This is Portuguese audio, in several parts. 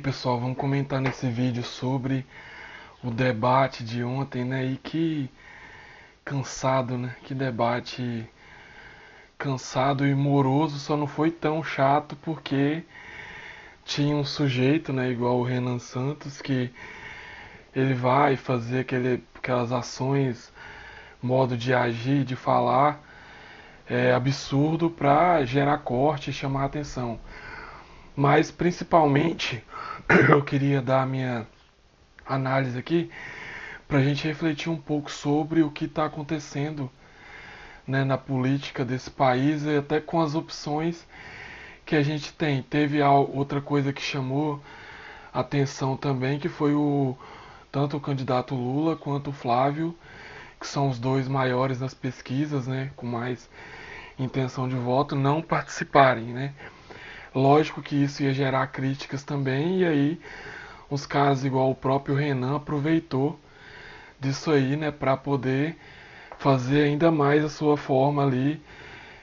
Pessoal, vamos comentar nesse vídeo sobre o debate de ontem, né? E que cansado, né? Que debate cansado e moroso, só não foi tão chato porque tinha um sujeito, né, igual o Renan Santos, que ele vai fazer aquelas ações, modo de agir, de falar, absurdo pra gerar corte e chamar atenção. Mas principalmente eu queria dar a minha análise aqui para a gente refletir um pouco sobre o que está acontecendo, né, na política desse país e até com as opções que a gente tem. Teve outra coisa que chamou atenção também, que foi tanto o candidato Lula quanto o Flávio, que são os dois maiores nas pesquisas, né, com mais intenção de voto, não participarem, né? Lógico que isso ia gerar críticas também, e aí os casos igual o próprio Renan aproveitou disso aí, né, para poder fazer ainda mais a sua forma ali,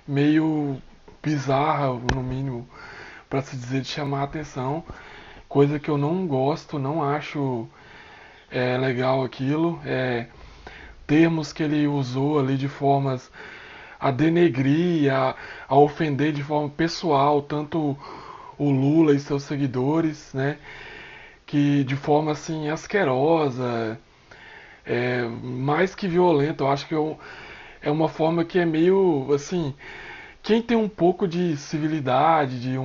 meio bizarra, no mínimo, para se dizer, de chamar a atenção, coisa que eu não gosto, não acho legal aquilo, termos que ele usou ali de formas a denegrir, a ofender de forma pessoal, tanto o Lula e seus seguidores, né, que de forma assim asquerosa, mais que violenta, eu acho que é uma forma que é meio assim, quem tem um pouco de civilidade, de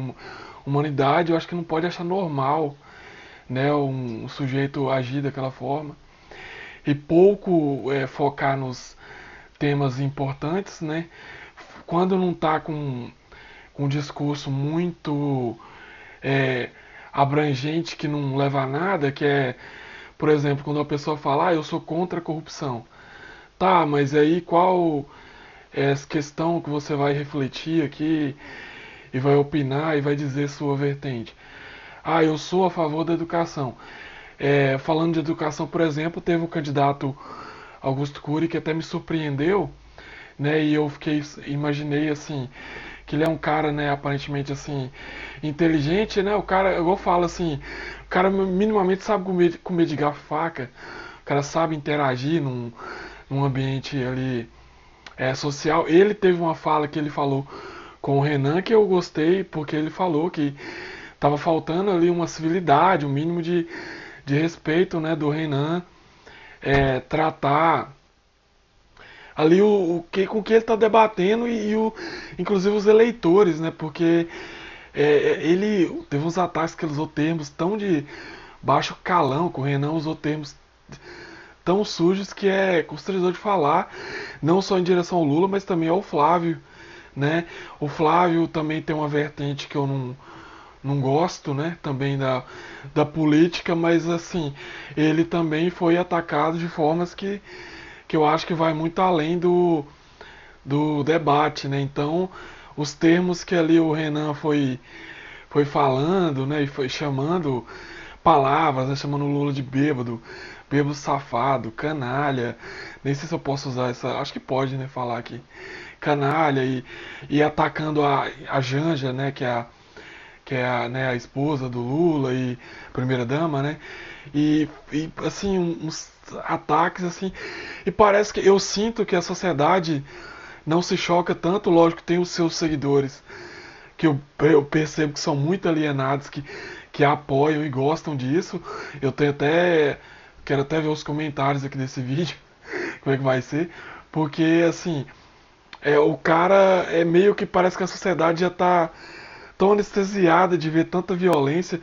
humanidade, eu acho que não pode achar normal, né, um sujeito agir daquela forma e pouco focar nos temas importantes, né? Quando não está com um discurso muito é, abrangente que não leva a nada, que é, por exemplo, quando a pessoa fala, eu sou contra a corrupção. Tá, mas aí qual é essa questão que você vai refletir aqui e vai opinar e vai dizer sua vertente? Eu sou a favor da educação. Falando de educação, por exemplo, teve o candidato Augusto Cury que até me surpreendeu, né? E eu imaginei assim, que ele é um cara, né, aparentemente assim, inteligente, né? O cara, eu falo assim, o cara minimamente sabe comer de garfo e faca, o cara sabe interagir num ambiente ali social. Ele teve uma fala que ele falou com o Renan que eu gostei, porque ele falou que tava faltando ali uma civilidade, um mínimo de respeito, né, do Renan, tratar ali com que ele está debatendo inclusive os eleitores, né, porque ele teve uns ataques que ele usou termos tão de baixo calão, que o Renan usou termos tão sujos que é constrangedor de falar, não só em direção ao Lula, mas também ao Flávio, né? O Flávio também tem uma vertente que eu não gosto, né? Também da política, mas assim, ele também foi atacado de formas que eu acho que vai muito além do debate, né? Então, os termos que ali o Renan foi falando, né? E foi chamando palavras, né, chamando o Lula de bêbado, bêbado safado, canalha. Nem sei se eu posso usar essa. Acho que pode, né? Falar aqui. Canalha e atacando a Janja, né? Que é né, a esposa do Lula e primeira-dama, né? E assim, uns ataques assim. E parece que eu sinto que a sociedade não se choca tanto, lógico, tem os seus seguidores que eu percebo que são muito alienados, que apoiam e gostam disso. Eu tenho até. Quero até ver os comentários aqui desse vídeo, como é que vai ser. Porque, assim, o cara meio que parece que a sociedade já tá tão anestesiada de ver tanta violência,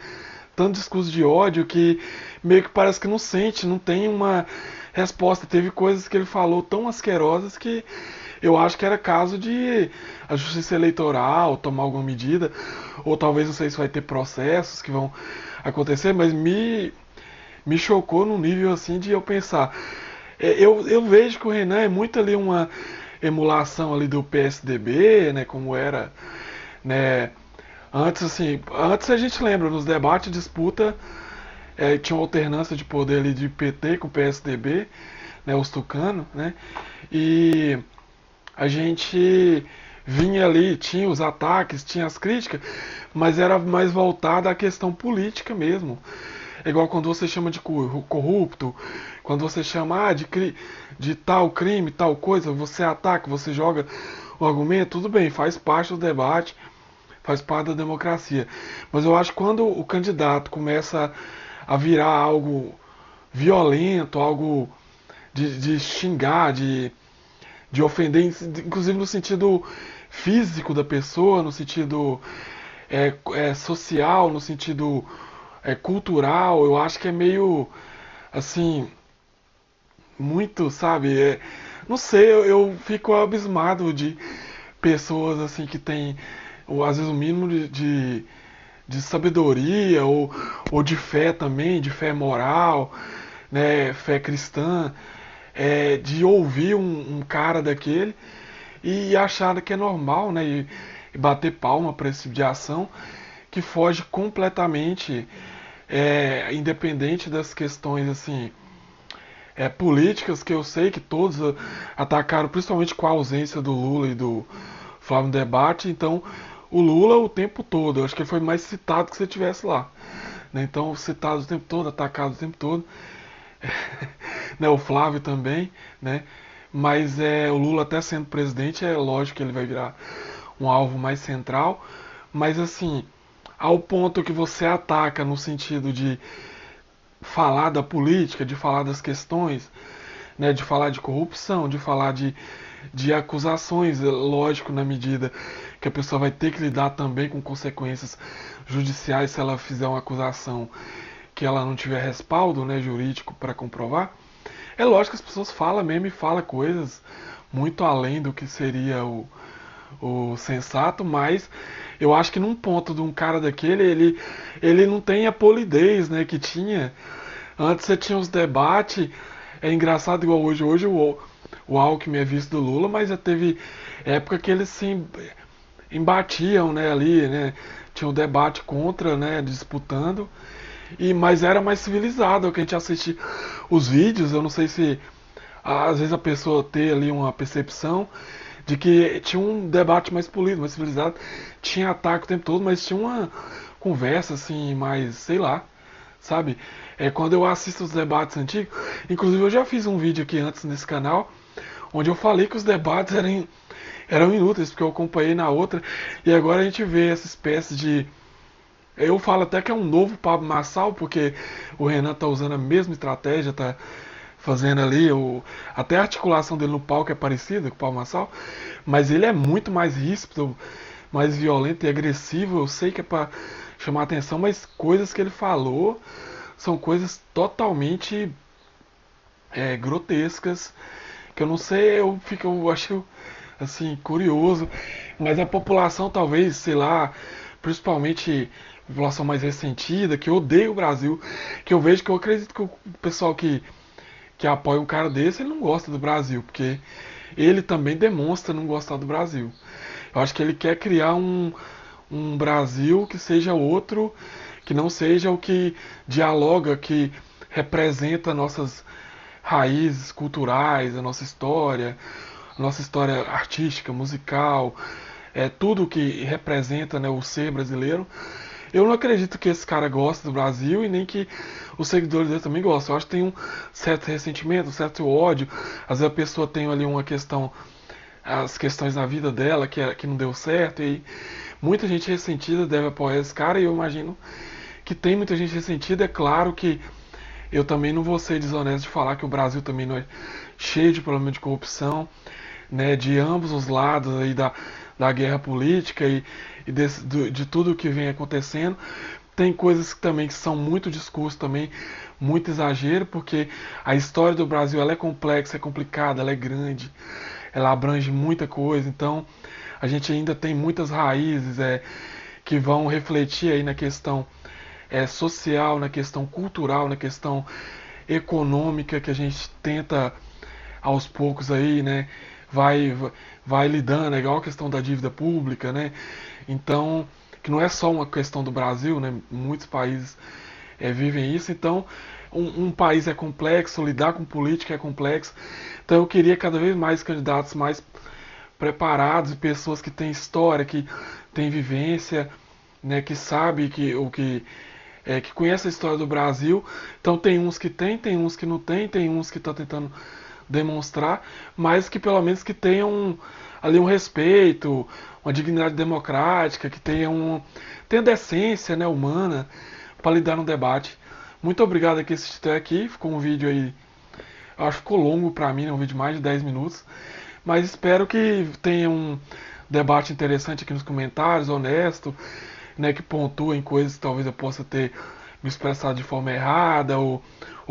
tanto discurso de ódio, que meio que parece que não sente, não tem uma resposta. Teve coisas que ele falou tão asquerosas que eu acho que era caso de a justiça eleitoral tomar alguma medida, ou talvez não sei se vai ter processos que vão acontecer, mas me chocou num nível assim de eu pensar. Eu vejo que o Renan é muito ali uma emulação ali do PSDB, né, como era, né, antes assim, antes a gente lembra nos debates de disputa tinha uma alternância de poder ali de PT com PSDB, né, os tucanos, né, e a gente vinha ali, tinha os ataques, tinha as críticas, mas era mais voltada à questão política mesmo. É igual quando você chama de corrupto, quando você chama de tal crime, tal coisa, você ataca, você joga o argumento, tudo bem, faz parte do debate, faz parte da democracia. Mas eu acho que quando o candidato começa a virar algo violento, algo de xingar, de ofender, inclusive no sentido físico da pessoa, no sentido social, no sentido cultural, eu acho que é meio assim, muito, sabe? Não sei, eu fico abismado de pessoas assim que têm às vezes o mínimo de sabedoria ou de fé também, de fé moral, né, fé cristã, de ouvir um cara daquele e achar que é normal, né, e bater palma para esse tipo de ação que foge completamente, independente das questões assim, políticas que eu sei que todos atacaram, principalmente com a ausência do Lula e do Flávio no debate. Então, o Lula o tempo todo, eu acho que ele foi mais citado que se ele estivesse lá. Né? Então, citado o tempo todo, atacado o tempo todo. Né? O Flávio também, né? Mas o Lula até sendo presidente, é lógico que ele vai virar um alvo mais central. Mas assim, ao ponto que você ataca no sentido de falar da política, de falar das questões, né, de falar de corrupção, de falar de acusações, lógico, na medida que a pessoa vai ter que lidar também com consequências judiciais se ela fizer uma acusação que ela não tiver respaldo, né, jurídico para comprovar. É lógico que as pessoas falam mesmo e falam coisas muito além do que seria o sensato, mas eu acho que num ponto de um cara daquele, ele não tem a polidez, né, que tinha. Antes você tinha os debates, é engraçado igual hoje. Hoje o Alckmin é vice do Lula, mas já teve época que eles se embatiam, né, ali, né, tinha um debate contra, né, disputando, mas era mais civilizado, que a gente assiste os vídeos, eu não sei se às vezes a pessoa tem ali uma percepção de que tinha um debate mais polido, mais civilizado, tinha ataque o tempo todo, mas tinha uma conversa assim, mais, sei lá, sabe? Quando eu assisto os debates antigos, inclusive eu já fiz um vídeo aqui antes nesse canal, onde eu falei que os debates eram inúteis, porque eu acompanhei na outra, e agora a gente vê essa espécie de. Eu falo até que é um novo Pablo Marçal, porque o Renan tá usando a mesma estratégia, tá fazendo ali, até a articulação dele no palco é parecida com o Pablo Marçal, mas ele é muito mais ríspido, mais violento e agressivo. Eu sei que é pra chamar atenção, mas coisas que ele falou são coisas totalmente grotescas, que eu não sei, eu acho assim, curioso, mas a população talvez, sei lá, principalmente a população mais ressentida, que odeia o Brasil, que eu vejo, que eu acredito que o pessoal que apoia um cara desse, ele não gosta do Brasil, porque ele também demonstra não gostar do Brasil. Eu acho que ele quer criar um Brasil que seja outro, que não seja o que dialoga, que representa nossas raízes culturais, a nossa história artística, musical, tudo que representa, né, o ser brasileiro. Eu não acredito que esse cara goste do Brasil e nem que os seguidores dele também gostem. Eu acho que tem um certo ressentimento, um certo ódio. Às vezes a pessoa tem ali uma questão, as questões na vida dela que não deu certo, e muita gente ressentida deve apoiar esse cara, e eu imagino que tem muita gente ressentida. É claro que eu também não vou ser desonesto de falar que o Brasil também não é cheio de problema de corrupção, né, de ambos os lados aí da guerra política de tudo que vem acontecendo. Tem coisas que também que são muito discurso também, muito exagero, porque a história do Brasil ela é complexa, é complicada, ela é grande, ela abrange muita coisa. Então a gente ainda tem muitas raízes que vão refletir aí na questão social, na questão cultural, na questão econômica, que a gente tenta aos poucos aí, né, vai, vai lidando, é igual a questão da dívida pública, né? Então, que não é só uma questão do Brasil, né? Muitos países vivem isso. Então, um país é complexo, lidar com política é complexo. Então, eu queria cada vez mais candidatos mais preparados, pessoas que têm história, que têm vivência, né, que sabe que conhece a história do Brasil. Então tem uns que tem uns que não tem uns que tá tentando demonstrar, mas que pelo menos que tenham ali um respeito, uma dignidade democrática, que tenha decência, né, humana para lidar no debate. Muito obrigado a quem assistiu até aqui. Ficou um vídeo aí, eu acho que ficou longo para mim, né, um vídeo de mais de 10 minutos, mas espero que tenha um debate interessante aqui nos comentários, honesto, né, que pontua em coisas que talvez eu possa ter me expressado de forma errada ou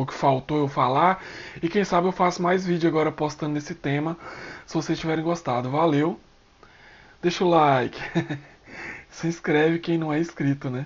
que faltou eu falar. E quem sabe eu faço mais vídeo agora postando nesse tema, se vocês tiverem gostado. Valeu, deixa o like, se inscreve quem não é inscrito, né?